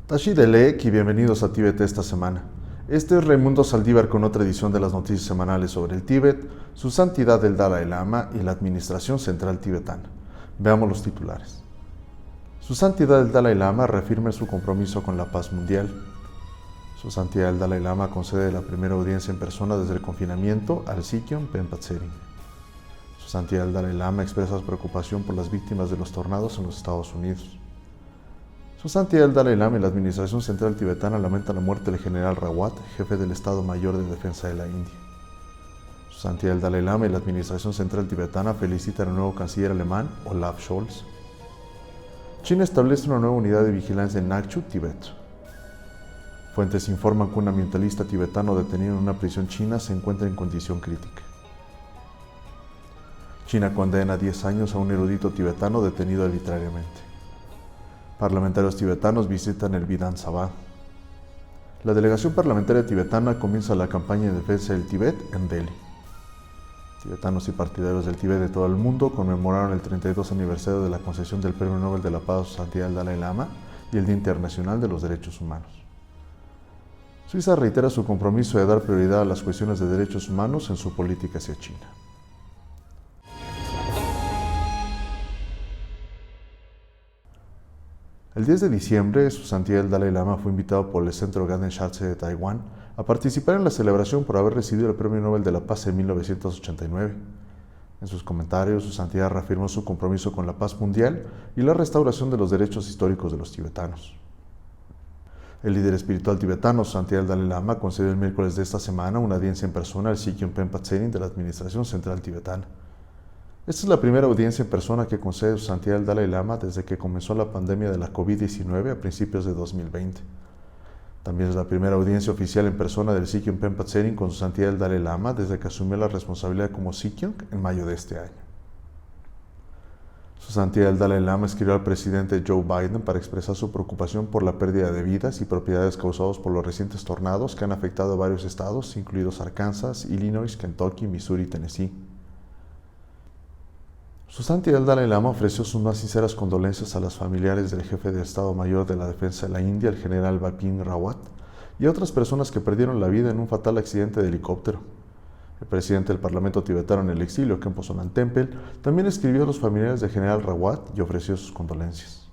Tashi Delek y bienvenidos a Tíbet esta semana. Este es Raimundo Saldívar con otra edición de las noticias semanales sobre el Tíbet, su santidad el Dalai Lama y la Administración Central Tibetana. Veamos los titulares. Su santidad el Dalai Lama reafirma su compromiso con la paz mundial. Su santidad el Dalai Lama concede la primera audiencia en persona desde el confinamiento al Sikyon Penpa Tsering. Su santidad el Dalai Lama expresa su preocupación por las víctimas de los tornados en los Estados Unidos. Su santidad el Dalai Lama y la Administración Central Tibetana lamentan la muerte del general Rawat, jefe del Estado Mayor de Defensa de la India. Su santidad el Dalai Lama y la Administración Central Tibetana felicitan al nuevo canciller alemán, Olaf Scholz. China establece una nueva unidad de vigilancia en Nakchu, Tibet. Fuentes informan que un ambientalista tibetano detenido en una prisión china se encuentra en condición crítica. China condena a 10 años a un erudito tibetano detenido arbitrariamente. Parlamentarios tibetanos visitan el Vidhan Sabha. La delegación parlamentaria tibetana comienza la campaña de defensa del Tíbet en Delhi. Tibetanos y partidarios del Tíbet de todo el mundo conmemoraron el 32 aniversario de la concesión del Premio Nobel de la Paz a su santidad el Dalai Lama y el Día Internacional de los Derechos Humanos. Suiza reitera su compromiso de dar prioridad a las cuestiones de derechos humanos en su política hacia China. El 10 de diciembre, su santidad el Dalai Lama fue invitado por el Centro Ganden Shartse de Taiwán a participar en la celebración por haber recibido el Premio Nobel de la Paz en 1989. En sus comentarios, su santidad reafirmó su compromiso con la paz mundial y la restauración de los derechos históricos de los tibetanos. El líder espiritual tibetano, su santidad el Dalai Lama, concedió el miércoles de esta semana una audiencia en persona al Sikyon Penpa Tsering de la Administración Central Tibetana. Esta es la primera audiencia en persona que concede su santidad el Dalai Lama desde que comenzó la pandemia de la COVID-19 a principios de 2020. También es la primera audiencia oficial en persona del Sikyon Penpa Tsering con su santidad el Dalai Lama desde que asumió la responsabilidad como Sikyon en mayo de este año. Su santidad el Dalai Lama escribió al presidente Joe Biden para expresar su preocupación por la pérdida de vidas y propiedades causados por los recientes tornados que han afectado a varios estados, incluidos Arkansas, Illinois, Kentucky, Missouri y Tennessee. Su santidad el Dalai Lama ofreció sus más sinceras condolencias a los familiares del jefe del Estado Mayor de la Defensa de la India, el general Bipin Rawat, y a otras personas que perdieron la vida en un fatal accidente de helicóptero. El presidente del Parlamento tibetano en el exilio, Khenpo Sonam Temple, también escribió a los familiares del general Rawat y ofreció sus condolencias.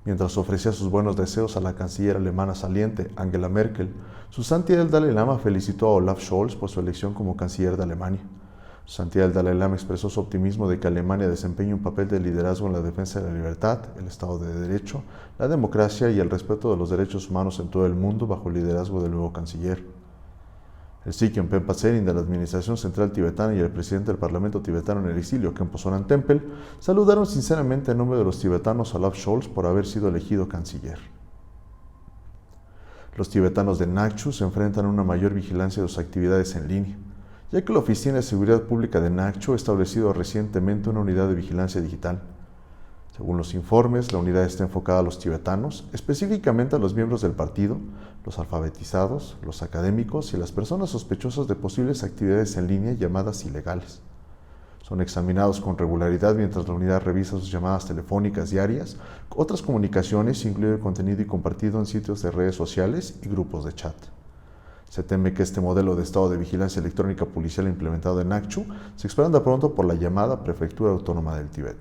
Mientras ofrecía sus buenos deseos a la canciller alemana saliente, Angela Merkel, su santidad el Dalai Lama felicitó a Olaf Scholz por su elección como canciller de Alemania. Su santidad el Dalai Lama expresó su optimismo de que Alemania desempeñe un papel de liderazgo en la defensa de la libertad, el Estado de Derecho, la democracia y el respeto de los derechos humanos en todo el mundo bajo el liderazgo del nuevo canciller. El Sikyon Penpa Tsering de la Administración Central Tibetana y el presidente del Parlamento tibetano en el exilio, Khenpo Sonam Temple, saludaron sinceramente en nombre de los tibetanos a Olaf Scholz por haber sido elegido canciller. Los tibetanos de Nakchu se enfrentan a una mayor vigilancia de sus actividades en línea, ya que la Oficina de Seguridad Pública de Nakchu ha establecido recientemente una unidad de vigilancia digital. Según los informes, la unidad está enfocada a los tibetanos, específicamente a los miembros del partido, los alfabetizados, los académicos y las personas sospechosas de posibles actividades en línea llamadas ilegales. Son examinados con regularidad mientras la unidad revisa sus llamadas telefónicas diarias, otras comunicaciones, incluido el contenido y compartido en sitios de redes sociales y grupos de chat. Se teme que este modelo de estado de vigilancia electrónica policial implementado en Nakchu se expanda pronto por la llamada Prefectura Autónoma del Tíbet.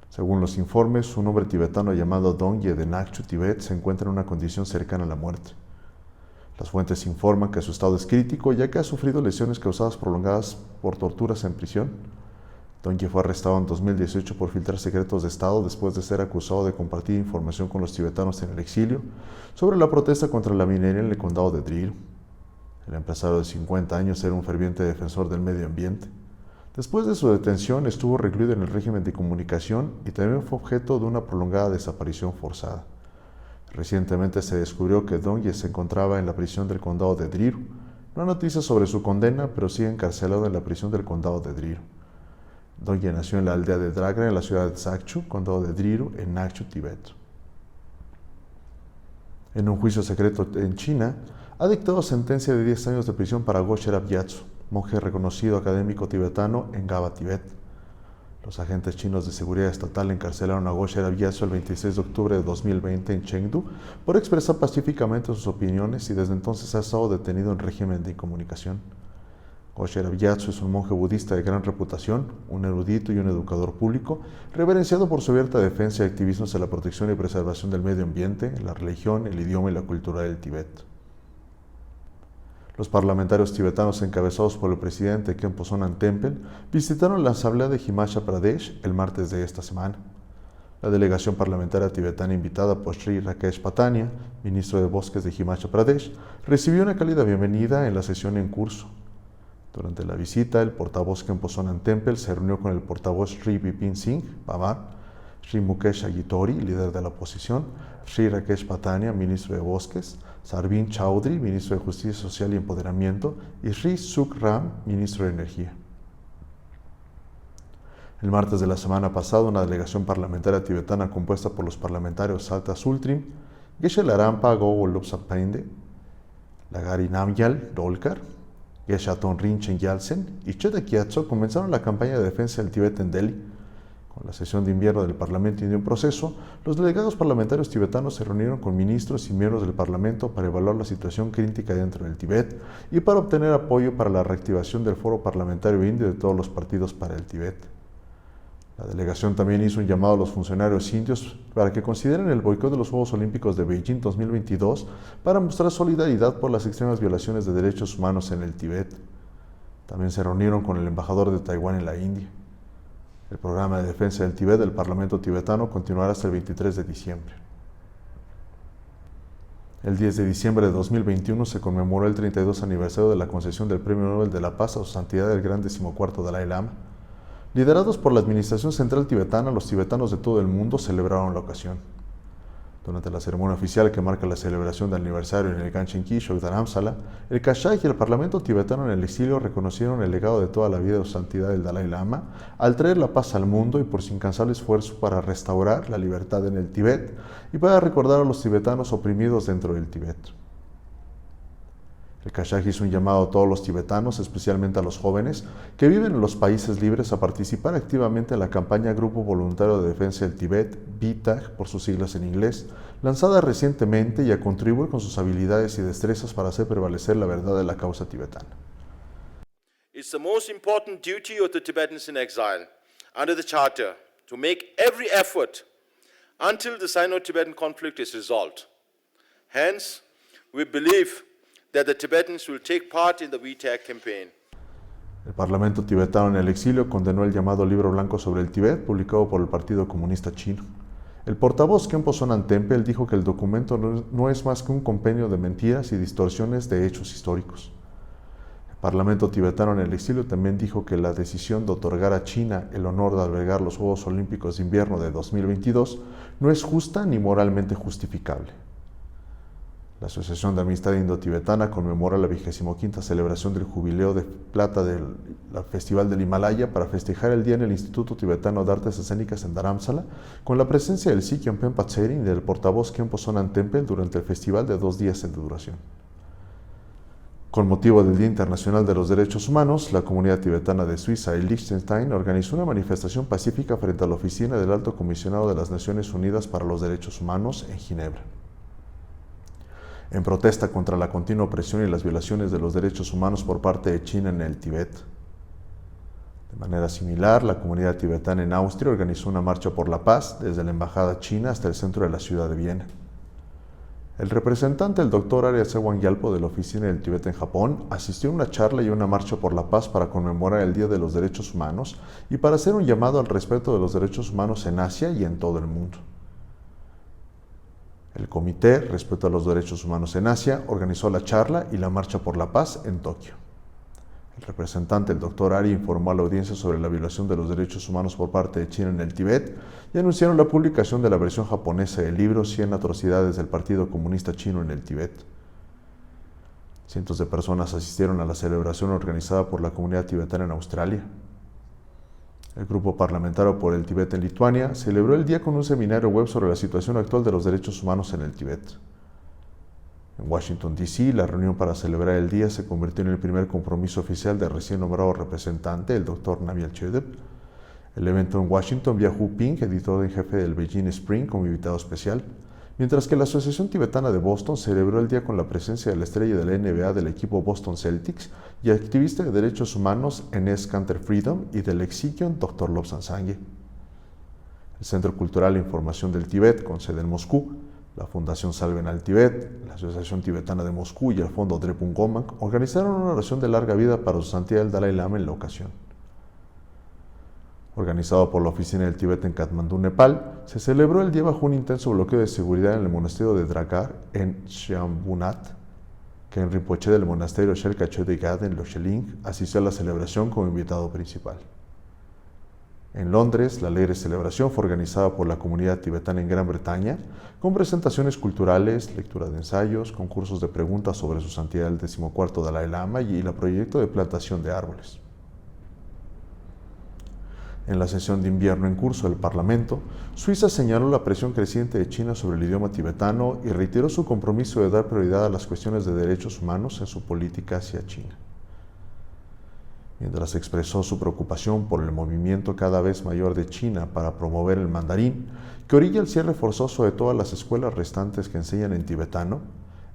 Según los informes, un hombre tibetano llamado Dongye de Nakchu, Tibet, se encuentra en una condición cercana a la muerte. Las fuentes informan que su estado es crítico ya que ha sufrido lesiones causadas prolongadas por torturas en prisión. Dongye fue arrestado en 2018 por filtrar secretos de Estado después de ser acusado de compartir información con los tibetanos en el exilio sobre la protesta contra la minería en el condado de Driru. El empresario de 50 años era un ferviente defensor del medio ambiente. Después de su detención, estuvo recluido en el régimen de comunicación y también fue objeto de una prolongada desaparición forzada. Recientemente se descubrió que Dongye se encontraba en la prisión del condado de Driru. No hay noticias sobre su condena, pero sigue encarcelado en la prisión del condado de Driru. Dongye nació en la aldea de Dragra, en la ciudad de Sakchu, condado de Driru, en Nakchu, Tibet. En un juicio secreto en China, ha dictado sentencia de 10 años de prisión para Go Sherab Gyatso, monje reconocido académico tibetano en Gaba, Tibet. Los agentes chinos de seguridad estatal encarcelaron a Guo Xiaobiazu el 26 de octubre de 2020 en Chengdu por expresar pacíficamente sus opiniones y desde entonces ha estado detenido en régimen de incomunicación. Guo Xiaobiazu es un monje budista de gran reputación, un erudito y un educador público, reverenciado por su abierta defensa y activismo hacia la protección y preservación del medio ambiente, la religión, el idioma y la cultura del Tíbet. Los parlamentarios tibetanos encabezados por el presidente Khenpo Sonam Temple visitaron la asamblea de Himachal Pradesh el martes de esta semana. La delegación parlamentaria tibetana invitada por Sri Rakesh Patania, ministro de Bosques de Himachal Pradesh, recibió una cálida bienvenida en la sesión en curso. Durante la visita, el portavoz Khenpo Sonam Temple se reunió con el portavoz Sri Bipin Singh Pamar, Sri Mukesh Agitori, líder de la oposición, Sri Rakesh Patania, ministro de Bosques, Sarvin Chaudhry, ministro de Justicia Social y Empoderamiento, y Sri Sukh Ram, ministro de Energía. El martes de la semana pasada, una delegación parlamentaria tibetana compuesta por los parlamentarios Salta Sultrim, Geshe Larampa Gogo Lobsapende, Lagari Namgyal Dolkar, Geshe Tonrin Yalsen y Cheda Gyatso comenzaron la campaña de defensa del Tíbet en Delhi. Con la sesión de invierno del Parlamento indio en proceso, los delegados parlamentarios tibetanos se reunieron con ministros y miembros del Parlamento para evaluar la situación crítica dentro del Tíbet y para obtener apoyo para la reactivación del Foro Parlamentario Indio de todos los partidos para el Tíbet. La delegación también hizo un llamado a los funcionarios indios para que consideren el boicot de los Juegos Olímpicos de Beijing 2022 para mostrar solidaridad por las extremas violaciones de derechos humanos en el Tíbet. También se reunieron con el embajador de Taiwán en la India. El programa de defensa del Tíbet del Parlamento tibetano continuará hasta el 23 de diciembre. El 10 de diciembre de 2021 se conmemoró el 32 aniversario de la concesión del Premio Nobel de la Paz a su santidad el Gran XIV Dalai Lama. Liderados por la Administración Central Tibetana, los tibetanos de todo el mundo celebraron la ocasión. Durante la ceremonia oficial que marca la celebración del aniversario en el Ganchen Kisho y Dharamsala, el Kashag y el Parlamento tibetano en el exilio reconocieron el legado de toda la vida de su santidad el Dalai Lama al traer la paz al mundo y por su incansable esfuerzo para restaurar la libertad en el Tíbet y para recordar a los tibetanos oprimidos dentro del Tíbet. El Kashag hizo un llamado a todos los tibetanos, especialmente a los jóvenes, que viven en los países libres a participar activamente en la campaña Grupo Voluntario de Defensa del Tíbet, BITAG, por sus siglas en inglés, lanzada recientemente y a contribuir con sus habilidades y destrezas para hacer prevalecer la verdad de la causa tibetana. It's the most important duty of the Tibetans in exile, under the Charter, to make every effort until the Sino-Tibetan conflict is resolved. Hence, we believe that the Tibetans will take part in the VTAG campaign. El Parlamento tibetano en el exilio condenó el llamado Libro Blanco sobre el Tíbet, publicado por el Partido Comunista Chino. El portavoz Khenpo Sonam Temple dijo que el documento no es más que un compendio de mentiras y distorsiones de hechos históricos. El Parlamento tibetano en el exilio también dijo que la decisión de otorgar a China el honor de albergar los Juegos Olímpicos de Invierno de 2022 no es justa ni moralmente justificable. La Asociación de Amistad Indo-Tibetana conmemora la 25ª celebración del Jubileo de Plata del Festival del Himalaya para festejar el día en el Instituto Tibetano de Artes Escénicas en Dharamsala, con la presencia del Sikh Yongpen Patsering y del portavoz Khenpo Sonam Temple durante el festival de 2 días de duración. Con motivo del Día Internacional de los Derechos Humanos, la comunidad tibetana de Suiza y Liechtenstein organizó una manifestación pacífica frente a la oficina del Alto Comisionado de las Naciones Unidas para los Derechos Humanos en Ginebra. En protesta contra la continua opresión y las violaciones de los derechos humanos por parte de China en el Tíbet. De manera similar, la comunidad tibetana en Austria organizó una marcha por la paz desde la embajada china hasta el centro de la ciudad de Viena. El representante, el Dr. Arya Sewang-Gyalpo de la Oficina del Tíbet en Japón, asistió a una charla y una marcha por la paz para conmemorar el Día de los Derechos Humanos y para hacer un llamado al respeto de los derechos humanos en Asia y en todo el mundo. El Comité Respeto a los Derechos Humanos en Asia organizó la charla y la marcha por la paz en Tokio. El representante, el Dr. Ari, informó a la audiencia sobre la violación de los derechos humanos por parte de China en el Tíbet y anunciaron la publicación de la versión japonesa del libro 100 atrocidades del Partido Comunista Chino en el Tíbet. Cientos de personas asistieron a la celebración organizada por la comunidad tibetana en Australia. El Grupo Parlamentario por el Tíbet en Lituania celebró el día con un seminario web sobre la situación actual de los derechos humanos en el Tíbet. En Washington, D.C., la reunión para celebrar el día se convirtió en el primer compromiso oficial del recién nombrado representante, el Dr. Nabil Chedeb. El evento en Washington vio a Hu Ping, editor en jefe del Beijing Spring, como invitado especial, mientras que la Asociación Tibetana de Boston celebró el día con la presencia de la estrella de la NBA del equipo Boston Celtics y activista de derechos humanos Enes Kanter Freedom y del ex-Sikyong Dr. Lobsang Sangye. El Centro Cultural e Información del Tíbet, con sede en Moscú, la Fundación Salven al Tíbet, la Asociación Tibetana de Moscú y el Fondo Drepung Ngomang organizaron una oración de larga vida para su santidad el Dalai Lama en la ocasión. Organizado por la Oficina del Tíbet en Katmandú, Nepal, se celebró el día bajo un intenso bloqueo de seguridad en el monasterio de Dragar, en Shambunat, que en Rinpoche del monasterio Sherka Choe Gad en Locheling asistió a la celebración como invitado principal. En Londres, la alegre celebración fue organizada por la comunidad tibetana en Gran Bretaña, con presentaciones culturales, lectura de ensayos, concursos de preguntas sobre su santidad el 14º Dalai Lama y el proyecto de plantación de árboles. En la sesión de invierno en curso del Parlamento, Suiza señaló la presión creciente de China sobre el idioma tibetano y reiteró su compromiso de dar prioridad a las cuestiones de derechos humanos en su política hacia China. Mientras expresó su preocupación por el movimiento cada vez mayor de China para promover el mandarín, que orilla el cierre forzoso de todas las escuelas restantes que enseñan en tibetano,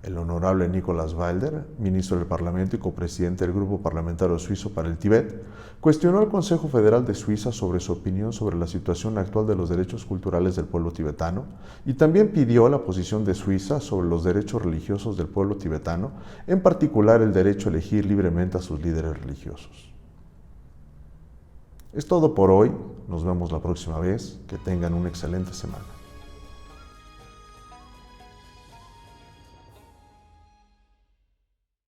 el honorable Nicholas Wilder, ministro del Parlamento y copresidente del Grupo Parlamentario Suizo para el Tíbet, cuestionó al Consejo Federal de Suiza sobre su opinión sobre la situación actual de los derechos culturales del pueblo tibetano y también pidió la posición de Suiza sobre los derechos religiosos del pueblo tibetano, en particular el derecho a elegir libremente a sus líderes religiosos. Es todo por hoy, nos vemos la próxima vez, que tengan una excelente semana.